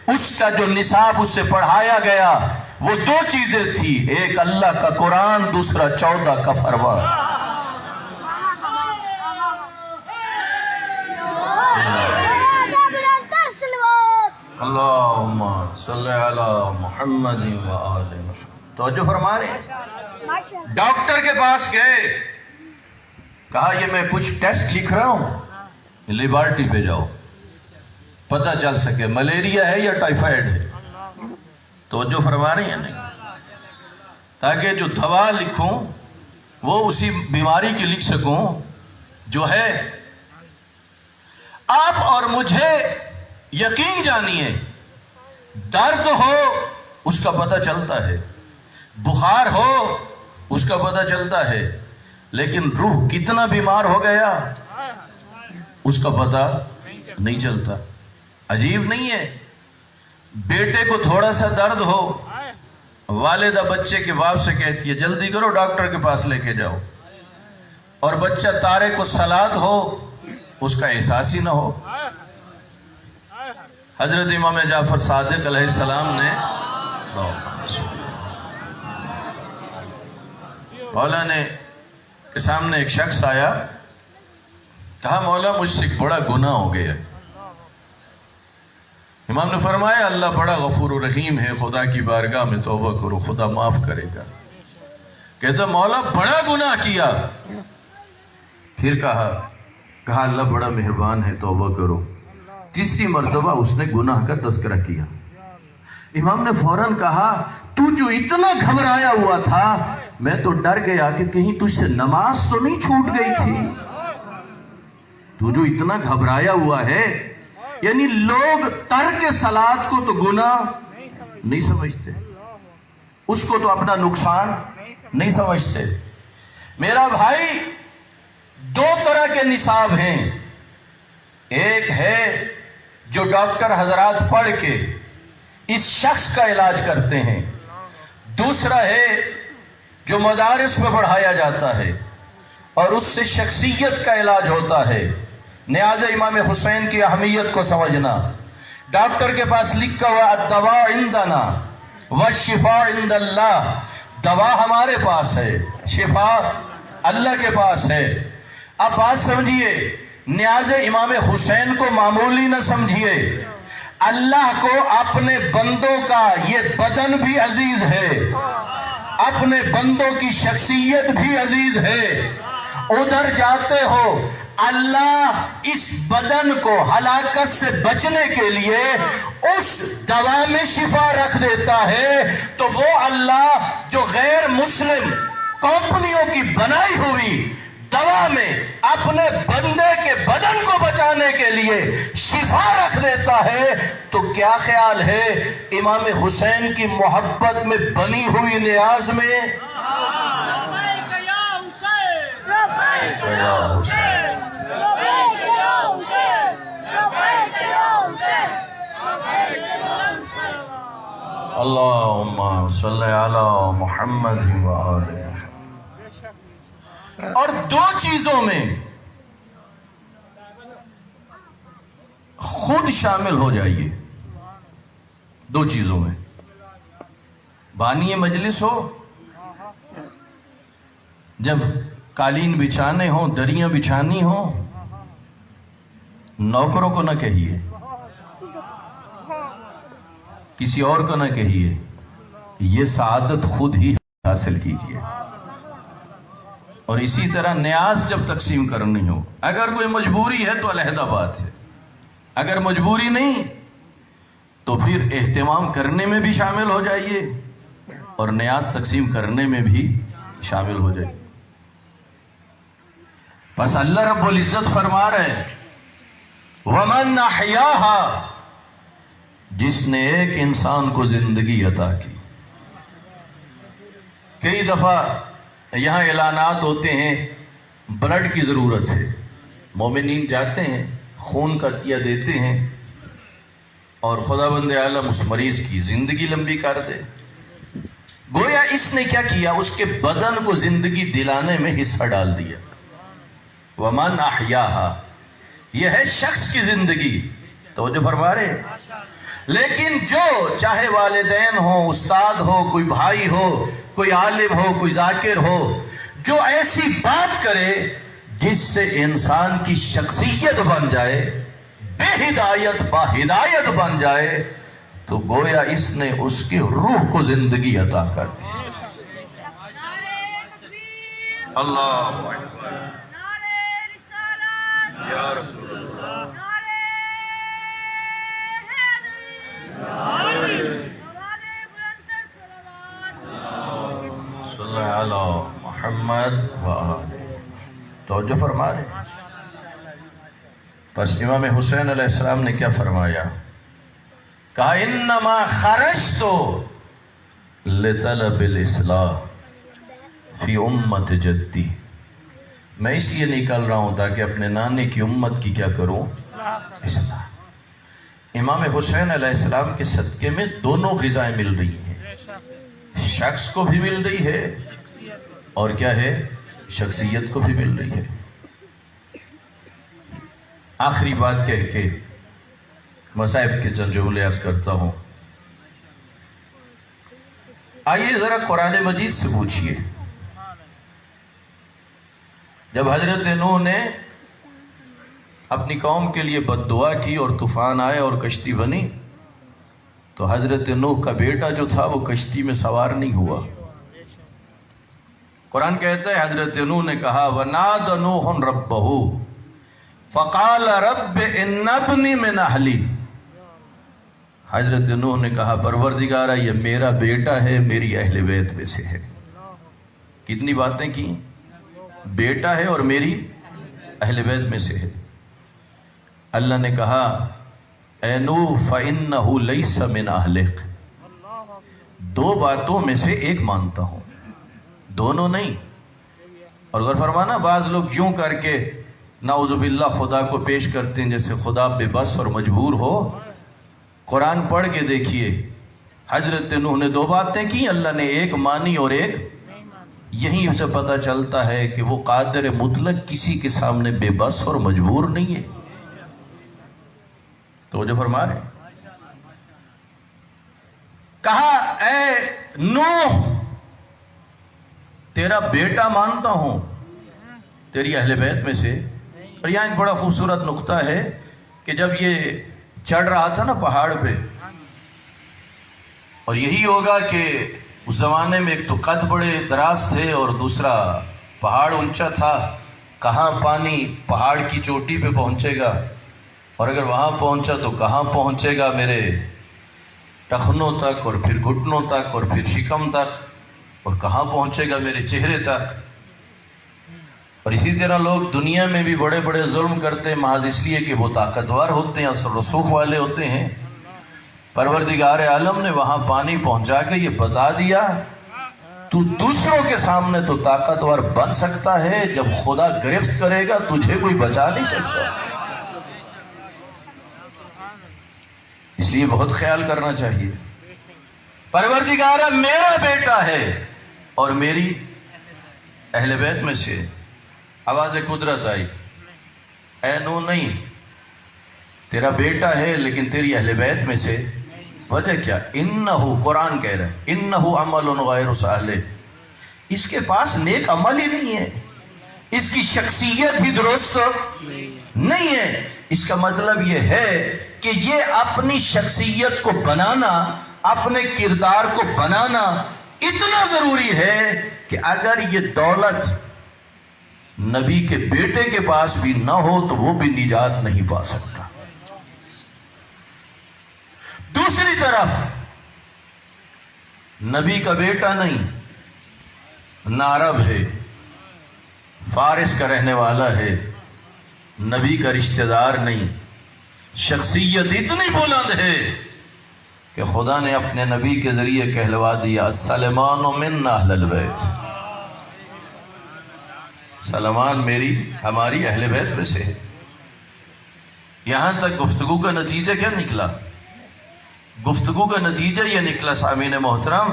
اس کا جو نصاب اس سے پڑھایا گیا وہ دو چیزیں تھی، ایک اللہ کا قرآن، دوسرا 14 کا فرمان۔ اللہم صلی علی محمد و آل محمد۔ توجہ فرما رہے ہیں، ڈاکٹر کے پاس گئے، کہا یہ میں کچھ ٹیسٹ لکھ رہا ہوں، لیبارٹری پہ جاؤ، پتہ چل سکے ملیریا ہے یا ٹائیفائڈ ہے۔ توجہ فرما رہے ہیں نہیں؟ تاکہ جو دوا لکھوں وہ اسی بیماری کی لکھ سکوں جو ہے۔ آپ اور مجھے یقین جانیے، درد ہو اس کا پتہ چلتا ہے، بخار ہو اس کا پتہ چلتا ہے، لیکن روح کتنا بیمار ہو گیا اس کا پتہ نہیں چلتا۔ عجیب نہیں ہے؟ بیٹے کو تھوڑا سا درد ہو، والدہ بچے کے باپ سے کہتی ہے جلدی کرو ڈاکٹر کے پاس لے کے جاؤ، اور بچہ تارے کو سلاد ہو اس کا احساس ہی نہ ہو۔ حضرت امام جعفر صادق علیہ السلام نے مولا نے کے سامنے ایک شخص آیا، کہا مولا مجھ سے ایک بڑا گناہ ہو گیا۔ امام نے فرمایا اللہ بڑا غفور و رحیم ہے، خدا کی بارگاہ میں توبہ کرو، خدا معاف کرے گا۔ کہتا مولا بڑا گناہ کیا۔ پھر کہا اللہ بڑا مہربان ہے، توبہ کرو۔ تیسری مرتبہ اس نے گناہ کا تذکرہ کیا۔ امام نے فوراً کہا تو جو اتنا گھبرایا ہوا تھا، میں تو ڈر گیا کہ کہیں تجھ سے نماز تو نہیں چھوٹ گئی تھی۔ تو جو اتنا گھبرایا ہوا ہے، یعنی لوگ ترک صلاۃ کو تو گناہ نہیں سمجھتے، اس کو تو اپنا نقصان نہیں سمجھتے۔ میرا بھائی، دو طرح کے نصاب ہیں، ایک ہے جو ڈاکٹر حضرات پڑھ کے اس شخص کا علاج کرتے ہیں، دوسرا ہے جو مدارس میں پڑھایا جاتا ہے اور اس سے شخصیت کا علاج ہوتا ہے۔ نیاز امام حسین کی اہمیت کو سمجھنا، ڈاکٹر کے پاس لکھا ہوا الدواء عندنا والشفاء عند اللہ، دوا ہمارے پاس ہے، شفا اللہ کے پاس ہے۔ اب بات سمجھیے، نیاز امام حسین کو معمولی نہ سمجھیے، اللہ کو اپنے بندوں کا یہ بدن بھی عزیز ہے، اپنے بندوں کی شخصیت بھی عزیز ہے۔ ادھر جاتے ہو، اللہ اس بدن کو ہلاکت سے بچنے کے لیے اس دوا میں شفا رکھ دیتا ہے، تو وہ اللہ جو غیر مسلم کمپنیوں کی بنائی ہوئی دوا میں اپنے بندے کے بدن کو بچانے کے لیے شفا رکھ دیتا ہے، تو کیا خیال ہے امام حسین کی محبت میں بنی ہوئی نیاز میں؟ اللہم صلی علی محمد وآلہ محمد۔ اور دو چیزوں میں خود شامل ہو جائیے، دو چیزوں میں، بانی مجلس ہو، جب قالین بچھانے ہوں، دریاں بچھانی ہوں، نوکروں کو نہ کہیے، کسی اور کو نہ کہیے، یہ سعادت خود ہی حاصل کیجئے۔ اور اسی طرح نیاز جب تقسیم کرنی ہو، اگر کوئی مجبوری ہے تو علیحدہ بات ہے، اگر مجبوری نہیں تو پھر اہتمام کرنے میں بھی شامل ہو جائیے اور نیاز تقسیم کرنے میں بھی شامل ہو جائیے۔ بس اللہ رب العزت فرما رہے ہیں وَمَنْ أَحْيَاهَا، جس نے ایک انسان کو زندگی عطا کی۔ کئی دفعہ یہاں اعلانات ہوتے ہیں بلڈ کی ضرورت ہے، مومنین جاتے ہیں، خون کا عطیہ دیتے ہیں اور خدا بند عالم اس مریض کی زندگی لمبی کر دے۔ گویا اس نے کیا کیا، اس کے بدن کو زندگی دلانے میں حصہ ڈال دیا۔ وَمَنْ أَحْيَاهَا، یہ ہے شخص کی زندگی، توجہ فرما رہے ہیں۔ لیکن جو چاہے والدین ہو، استاد ہو، کوئی بھائی ہو، کوئی عالم ہو، کوئی ذاکر ہو، جو ایسی بات کرے جس سے انسان کی شخصیت بن جائے، بے ہدایت با ہدایت بن جائے، تو گویا اس نے اس کی روح کو زندگی عطا کر دی۔ نعرہ تکبیر، اللہ اکبر، نعرہ رسالت، یا رسول اللہ، نعرہ حیدری، آواز بلندتر صلوات۔ صلی علی محمد وآلہ۔ توجہ فرما رہے ہیں۔ پس امام حسین علیہ السلام نے کیا فرمایا؟ کہا انما خرجت لطلب الاصلاح فی امت جدی، میں اس لیے نکل رہا ہوں تاکہ اپنے نانے کی امت کی کیا کروں؟ اصلاح۔ امام حسین علیہ السلام کے صدقے میں دونوں غذائیں مل رہی ہیں، شخص کو بھی مل رہی ہے اور کیا ہے، شخصیت کو بھی مل رہی ہے۔ آخری بات کہہ کے مصائب کے چند جملے عرض کرتا ہوں۔ آئیے ذرا قرآن مجید سے پوچھئے، جب حضرت نوح نے اپنی قوم کے لیے بد دعا کی اور طوفان آئے اور کشتی بنی، تو حضرت نوح کا بیٹا جو تھا وہ کشتی میں سوار نہیں ہوا۔ قرآن کہتا ہے حضرت نوح نے کہا وَنَادَ نُوحٌ رَبَّهُ فَقَالَ رَبِّ إِنَّ ابْنِي مِنْ أَهْلِي، حضرت نوح نے کہا پروردگارہ یہ میرا بیٹا ہے، میری اہل بیت میں سے ہے۔ کتنی باتیں کی، بیٹا ہے اور میری اہل بیت میں سے ہے۔ اللہ نے کہا اے نوح فَإِنَّهُ لَيْسَ مِنْ أَهْلِكَ، دو باتوں میں سے ایک مانتا ہوں، دونوں نہیں۔ اور غور فرمانا، بعض لوگ یوں کر کے نعوذ باللہ خدا کو پیش کرتے ہیں جیسے خدا بے بس اور مجبور ہو۔ قرآن پڑھ کے دیکھیے، حضرت نوح نے دو باتیں کی، اللہ نے ایک مانی اور ایک، یہیں سے پتہ چلتا ہے کہ وہ قادر مطلق کسی کے سامنے بے بس اور مجبور نہیں ہے۔ تو جو فرما رہے ہیں، کہا اے نوح تیرا بیٹا مانتا ہوں تیری اہل بیت میں سے۔ اور یہاں ایک بڑا خوبصورت نقطہ ہے کہ جب یہ چڑھ رہا تھا نا پہاڑ پہ، اور یہی ہوگا کہ اس زمانے میں ایک تو قد بڑے دراز تھے اور دوسرا پہاڑ اونچا تھا، کہاں پانی پہاڑ کی چوٹی پہ پہنچے گا، اور اگر وہاں پہنچا تو کہاں پہنچے گا، میرے ٹخنوں تک اور پھر گھٹنوں تک اور پھر شکم تک، اور کہاں پہنچے گا میرے چہرے تک۔ اور اسی طرح لوگ دنیا میں بھی بڑے بڑے ظلم کرتے ہیں محض اس لیے کہ وہ طاقتور ہوتے ہیں، اثر رسوخ والے ہوتے ہیں۔ پروردگار عالم نے وہاں پانی پہنچا کے یہ بتا دیا تو دوسروں کے سامنے تو طاقتور بن سکتا ہے، جب خدا گرفت کرے گا تجھے کوئی بچا نہیں سکتا۔ اس لیے بہت خیال کرنا چاہیے۔ پروردگار میرا بیٹا ہے اور میری اہل بیت میں سے۔ آواز قدرت آئی، اے نو نہیں، تیرا بیٹا ہے لیکن تیری اہل بیت میں سے۔ وجہ کیا؟ انہو، قرآن کہہ رہا ہے انہو عمل غیر صالح، اس کے پاس نیک عمل ہی نہیں ہے، اس کی شخصیت ہی درست نہیں ہے۔ اس کا مطلب یہ ہے کہ یہ اپنی شخصیت کو بنانا، اپنے کردار کو بنانا اتنا ضروری ہے کہ اگر یہ دولت نبی کے بیٹے کے پاس بھی نہ ہو تو وہ بھی نجات نہیں پا سکتا۔ دوسری طرف نبی کا بیٹا نہیں، نہ عرب ہے، فارس کا رہنے والا ہے، نبی کا رشتہ دار نہیں، شخصیت اتنی بلند ہے کہ خدا نے اپنے نبی کے ذریعے کہلوا دیا السلمان من اہل البیت، سلمان ہماری اہل بیت میں سے ہے۔ یہاں تک گفتگو کا نتیجہ کیا نکلا؟ گفتگو کا نتیجہ یہ نکلا سامعین محترم،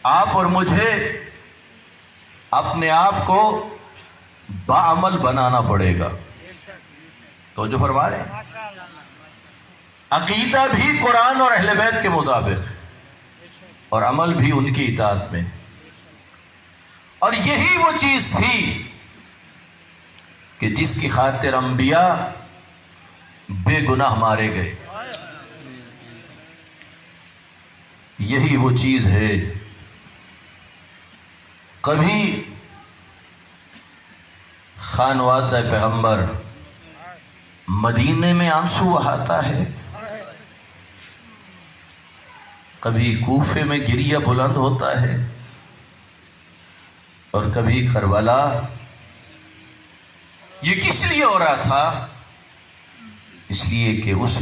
آپ اور مجھے اپنے آپ کو باعمل بنانا پڑے گا۔ تو جو فرما رہے ہیں عقیدہ بھی قرآن اور اہل بیت کے مطابق اور عمل بھی ان کی اطاعت میں۔ اور یہی وہ چیز تھی کہ جس کی خاطر انبیاء بے گناہ مارے گئے، یہی وہ چیز ہے۔ کبھی خانوادہ پیغمبر مدینے میں آنسو بہاتا ہے، کبھی کوفے میں گریہ بلند ہوتا ہے، اور کبھی کربلا۔ یہ کس لیے ہو رہا تھا؟ اس لیے کہ اس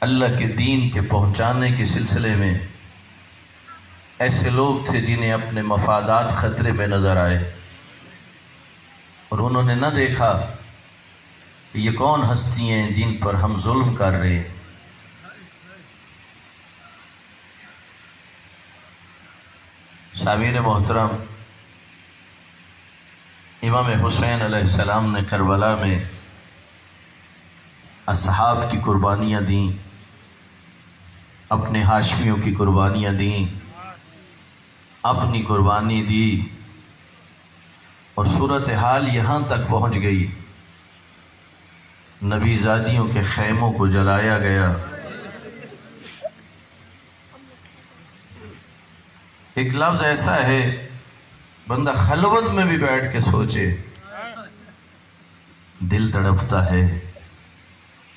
اللہ کے دین کے پہنچانے کے سلسلے میں ایسے لوگ تھے جنہیں اپنے مفادات خطرے میں نظر آئے، اور انہوں نے نہ دیکھا کہ یہ کون ہستی ہیں جن پر ہم ظلم کر رہے ہیں۔ سامعین محترم، امام حسین علیہ السلام نے کربلا میں اصحاب کی قربانیاں دیں، اپنے ہاشمیوں کی قربانیاں دیں، اپنی قربانی دی، اور صورتحال یہاں تک پہنچ گئی نبی زادیوں کے خیموں کو جلایا گیا۔ ایک لفظ ایسا ہے بندہ خلوت میں بھی بیٹھ کے سوچے دل تڑپتا ہے۔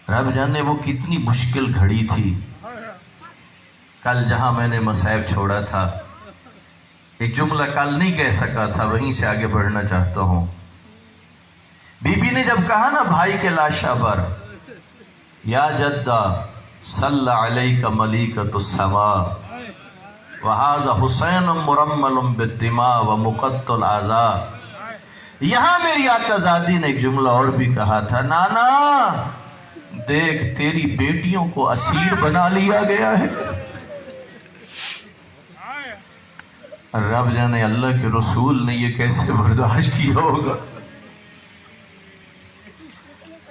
رب جانے وہ کتنی مشکل گھڑی تھی۔ کل جہاں میں نے مصائب چھوڑا تھا، ایک جملہ کل نہیں کہہ سکا تھا، وہیں سے آگے بڑھنا چاہتا ہوں۔ بی بی نے جب کہا نا بھائی کے لاشا پر، یا جدہ صلی علیک ملیکۃ السماء وَهَذَا حُسَيْنٌ مُرَمَّلٌ بِالدِّمَاءِ وَمُقَطَّعُ الْأَعْضَاءِ۔ یہاں میری آقا زادی نے ایک جملہ اور بھی کہا تھا، نانا دیکھ تیری بیٹیوں کو اسیر بنا لیا گیا ہے۔ رب جانے اللہ کے رسول نے یہ کیسے برداشت کیا ہوگا۔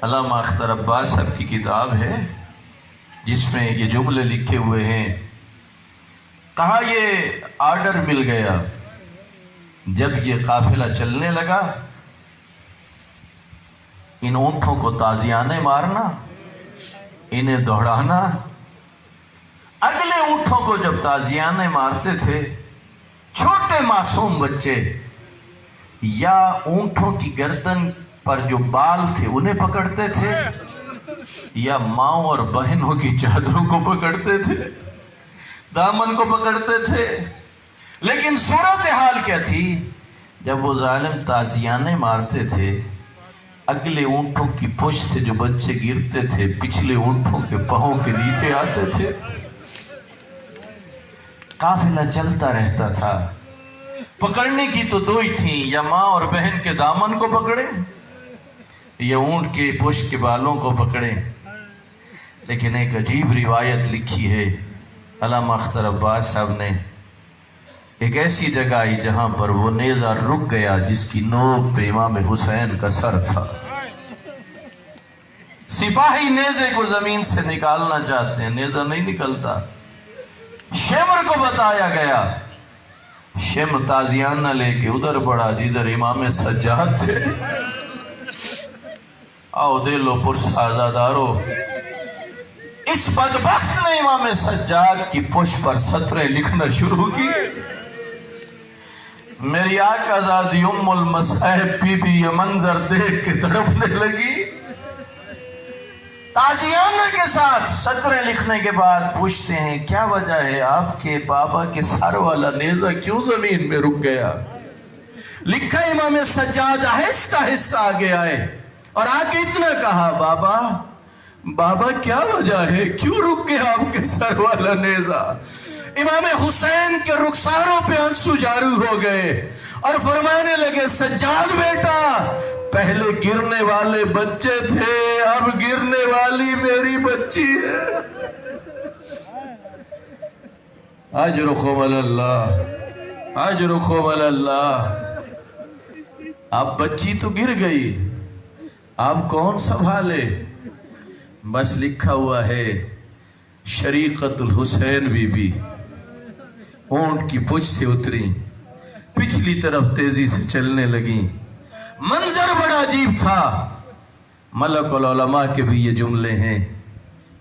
علامہ اختر عباس صاحب کی کتاب ہے جس میں یہ جملے لکھے ہوئے ہیں۔ کہاں یہ آرڈر مل گیا؟ جب یہ قافلہ چلنے لگا، ان اونٹوں کو تازیانے مارنا، انہیں دوڑانا۔ اگلے اونٹوں کو جب تازیانے مارتے تھے، چھوٹے معصوم بچے یا اونٹوں کی گردن پر جو بال تھے انہیں پکڑتے تھے، یا ماؤں اور بہنوں کی چادروں کو پکڑتے تھے، دامن کو پکڑتے تھے۔ لیکن صورتحال کیا تھی؟ جب وہ ظالم تازیانے مارتے تھے، اگلے اونٹوں کی پشت سے جو بچے گرتے تھے پچھلے اونٹوں کے پاؤں کے نیچے آتے تھے۔ قافلہ چلتا رہتا تھا۔ پکڑنے کی تو دو ہی تھیں، یا ماں اور بہن کے دامن کو پکڑے یا اونٹ کے پشت کے بالوں کو پکڑے۔ لیکن ایک عجیب روایت لکھی ہے علامہ اختر عباس صاحب نے، ایک ایسی جگہ آئی جہاں پر وہ نیزہ رک گیا جس کی نوک پہ امام حسین کا سر تھا۔ سپاہی نیزے کو زمین سے نکالنا چاہتے ہیں، نیزہ نہیں نکلتا۔ شمر کو بتایا گیا، شمر تازیانہ لے کے ادھر بڑھا جدھر امام سجاد تھے۔ آؤ دے لو پرس آزادارو، اس بدبخت نے امام سجاد کی پشت پر سطریں لکھنا شروع کی۔ میری آقا زادی ام المصائب بی بی یہ منظر دیکھ کے تڑپنے لگی۔ تازیانہ کے ساتھ سطریں لکھنے کے بعد پوچھتے ہیں کیا وجہ ہے، آپ کے بابا کے سر والا نیزہ کیوں زمین میں رک گیا؟ لکھا امام سجاد آہستہ آہستہ آگے آئے اور آگے اتنا کہا، بابا کیا وجہ ہے، کیوں رک گیا آپ کے سر والا نیزہ؟ امام حسین کے رخساروں پہ آنسو جاری ہو گئے اور فرمانے لگے، سجاد بیٹا، پہلے گرنے والے بچے تھے، اب گرنے والی میری بچی ہے۔ اجرکم اللہ، اجرکم اللہ۔ اب بچی تو گر گئی، اب کون سنبھالے؟ بس لکھا ہوا ہے شریقت الحسین بی بی اونٹ کی پچھ سے اتری، پچھلی طرف تیزی سے چلنے لگی۔ منظر بڑا عجیب تھا۔ ملک العلماء کے بھی یہ جملے ہیں۔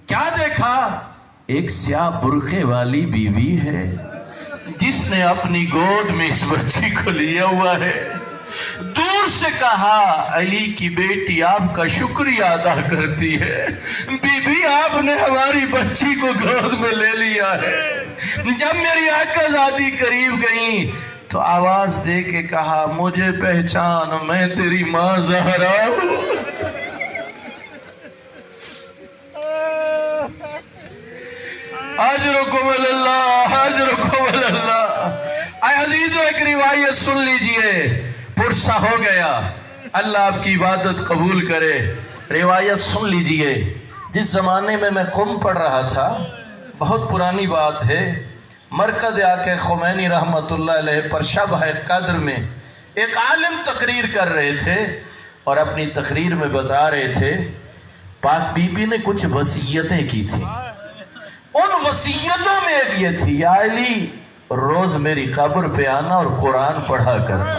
کیا دیکھا؟ ایک سیاہ برقعے والی بیوی ہے جس نے اپنی گود میں اس بچی کو لیا ہوا ہے۔ دور سے کہا، علی کی بیٹی آپ کا شکریہ ادا کرتی ہے، بی بی آپ نے ہماری بچی کو گود میں لے لیا ہے۔ جب میری آقا زادی قریب گئیں تو آواز دے کے کہا، مجھے پہچان، میں تیری ماں زہرا ہوں۔ اجرکم اللہ، اجرکم اللہ۔ اے عزیزو ایک روایت سن لیجئے، پرسہ ہو گیا، اللہ آپ کی عبادت قبول کرے۔ روایت سن لیجئے، جس زمانے میں قم پڑھ رہا تھا، بہت پرانی بات ہے، مرکز آقا خمینی رحمت اللہ علیہ پر شب قدر میں ایک عالم تقریر کر رہے تھے اور اپنی تقریر میں بتا رہے تھے پاک بی بی نے کچھ وصیتیں کی تھیں۔ ان وصیتوں میں ایک یہ تھی، یا علی روز میری قبر پہ آنا اور قرآن پڑھا کرنا،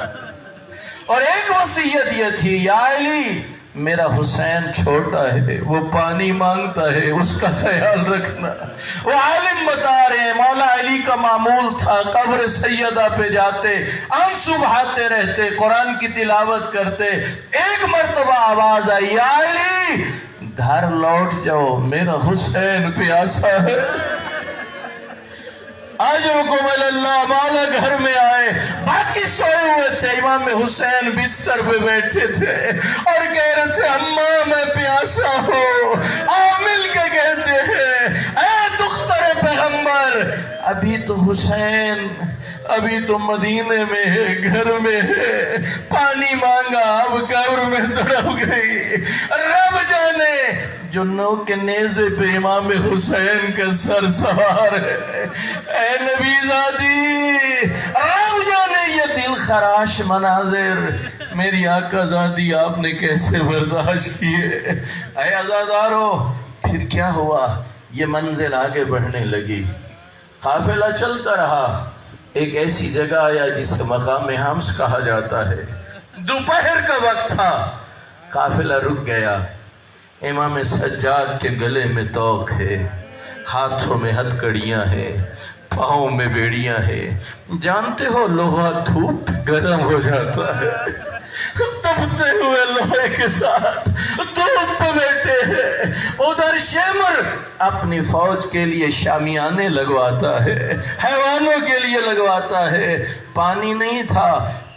اور ایک وصیت یہ تھی، یا علی میرا حسین چھوٹا ہے، وہ پانی مانگتا ہے، اس کا خیال رکھنا۔ وہ عالم بتا رہے ہیں مولا علی کا معمول تھا قبر سیدہ پہ جاتے، آنسو بہاتے رہتے، قرآن کی تلاوت کرتے۔ ایک مرتبہ آواز آئی، یا علی گھر لوٹ جاؤ، میرا حسین پیاسا ہے۔ اجرکم اللہ، مولا گھر میں آئے، باقی سوئے ہوئے تھے، امام حسین بستر پہ بیٹھے تھے اور کہہ رہے تھے، اماں میں پیاسا ہوں۔ مل کے کہتے ہیں، اے دختر پیغمبر، ابھی تو حسین ابھی تو مدینے میں ہے، گھر میں ہے، پانی مانگا، اب قبر میں تڑپ گئی۔ رب جانے جو نو کے نیزے پہ امام حسین کا سر سوار ہے۔ اے نبی زادی، رب جانے یہ دل خراش مناظر میری آقا زادی آپ نے کیسے برداشت کیے۔ اے عزادارو، پھر کیا ہوا؟ یہ منزل آگے بڑھنے لگی، قافلہ چلتا رہا، ایک ایسی جگہ آیا جسے مقام حمص کہا جاتا ہے۔ دوپہر کا وقت تھا، قافلہ رک گیا۔ امام سجاد کے گلے میں طوق ہے، ہاتھوں میں ہتھکڑیاں ہیں، پاؤں میں بیڑیاں ہیں۔ جانتے ہو لوہا دھوپ گرم ہو جاتا ہے، تپتے ہوئے لوہے کے ساتھ دھوپ پہ بیٹھے ہیں۔ ادھر شمر اپنی فوج کے لیے شامیانے لگواتا ہے، حیوانوں کے لیے لگواتا ہے۔ پانی نہیں تھا،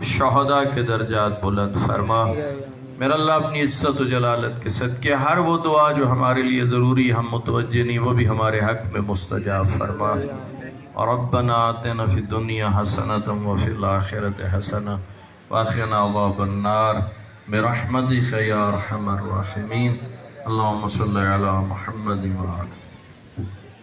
شہداء کے درجات بلند فرما۔ میرا اللہ اپنی عزت و جلالت کے صدقے ہر وہ دعا جو ہمارے لیے ضروری ہم متوجہ نہیں وہ بھی ہمارے حق میں مستجاب فرما۔ ربنا آتنا فی الدنیا حسنۃ وفی الآخرۃ حسنۃ وقنا عذاب النار برحمتک یا ارحم الراحمین۔ اللہم صلی علی محمد وعلی